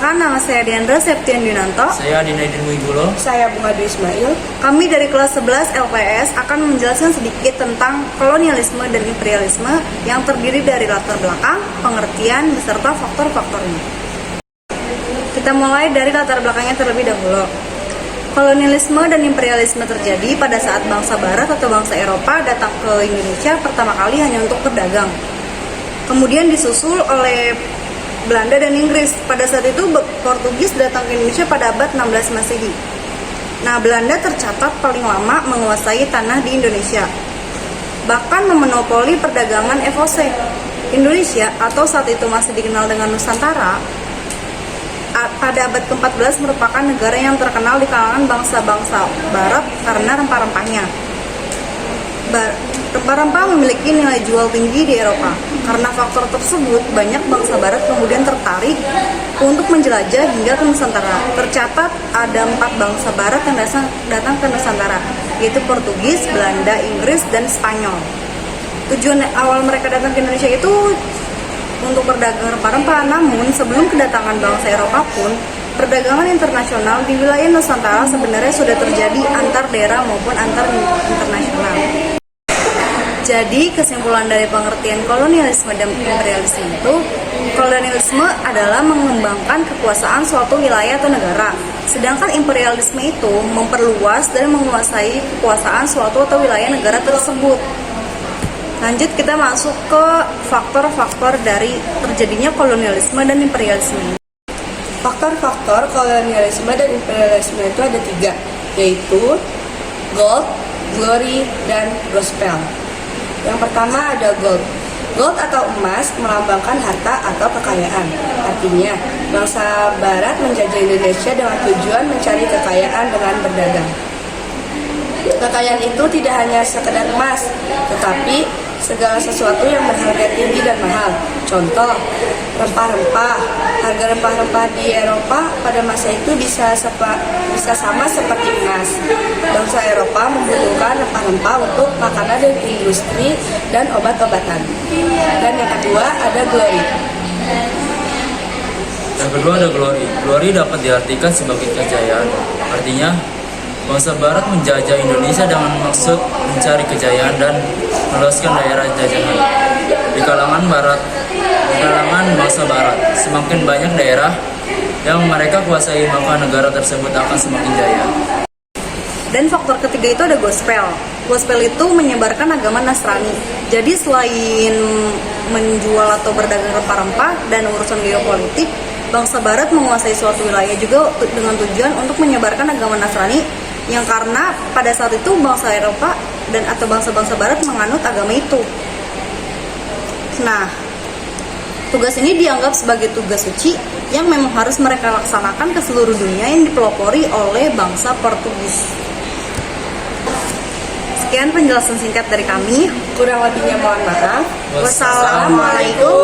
Perkenalkan, nama saya Diandra Septian Dinanto. Saya Dinaidin Wibulo. Saya Bunga Dwi Ismail. Kami dari kelas 11 LPS akan menjelaskan sedikit tentang kolonialisme dan imperialisme yang terdiri dari latar belakang, pengertian, beserta faktor-faktornya. Kita mulai dari latar belakangnya terlebih dahulu. Kolonialisme dan imperialisme terjadi pada saat bangsa Barat atau bangsa Eropa datang ke Indonesia pertama kali hanya untuk berdagang. Kemudian disusul oleh Belanda dan Inggris. Pada saat itu Portugis datang ke Indonesia pada abad 16 Masehi. Nah, Belanda tercatat paling lama menguasai tanah di Indonesia, bahkan memonopoli perdagangan VOC. Indonesia atau saat itu masih dikenal dengan Nusantara, pada abad ke-14 merupakan negara yang terkenal di kalangan bangsa-bangsa Barat karena rempah-rempahnya. Rempah-rempah memiliki nilai jual tinggi di Eropa. Karena faktor tersebut, banyak bangsa Barat kemudian tertarik untuk menjelajah hingga ke Nusantara. Tercatat ada 4 bangsa Barat yang datang ke Nusantara, yaitu Portugis, Belanda, Inggris, dan Spanyol. Tujuan awal mereka datang ke Indonesia itu untuk berdagang rempah-rempah, namun sebelum kedatangan bangsa Eropa pun, perdagangan internasional di wilayah Nusantara sebenarnya sudah terjadi antar daerah maupun antar internasional. Jadi kesimpulan dari pengertian kolonialisme dan imperialisme itu, kolonialisme adalah mengembangkan kekuasaan suatu wilayah atau negara, sedangkan imperialisme itu memperluas dan menguasai kekuasaan suatu atau wilayah negara tersebut. Lanjut, kita masuk ke faktor-faktor dari terjadinya kolonialisme dan imperialisme. Faktor-faktor kolonialisme dan imperialisme itu ada 3, yaitu gold, glory, dan gospel. Yang pertama ada gold. Gold atau emas melambangkan harta atau kekayaan. Artinya, bangsa Barat menjajah Indonesia dengan tujuan mencari kekayaan dengan berdagang. Kekayaan itu tidak hanya sekedar emas, tetapi segala sesuatu yang berharga tinggi dan mahal. Contoh, rempah-rempah. Harga rempah-rempah di Eropa pada masa itu bisa sama seperti emas. Bangsa Eropa membutuhkan rempah-rempah untuk makanan dan industri dan obat-obatan. Dan yang kedua ada glory. Yang kedua ada glory. Glory dapat diartikan sebagai kejayaan. Artinya, bangsa Barat menjajah Indonesia dengan maksud mencari kejayaan dan meluaskan daerah jajahan. Di kalangan bangsa Barat, semakin banyak daerah yang mereka kuasai, maka negara tersebut akan semakin jaya. Dan faktor ketiga itu ada gospel. Gospel itu menyebarkan agama Nasrani. Jadi selain menjual atau berdagang rempah-rempah dan urusan geopolitik, bangsa Barat menguasai suatu wilayah juga dengan tujuan untuk menyebarkan agama Nasrani, yang karena pada saat itu bangsa Eropa dan atau bangsa-bangsa Barat menganut agama itu. Nah, tugas ini dianggap sebagai tugas suci yang memang harus mereka laksanakan ke seluruh dunia yang dipelopori oleh bangsa Portugis. Sekian penjelasan singkat dari kami. Kurang lebihnya mohon maaf. Wassalamualaikum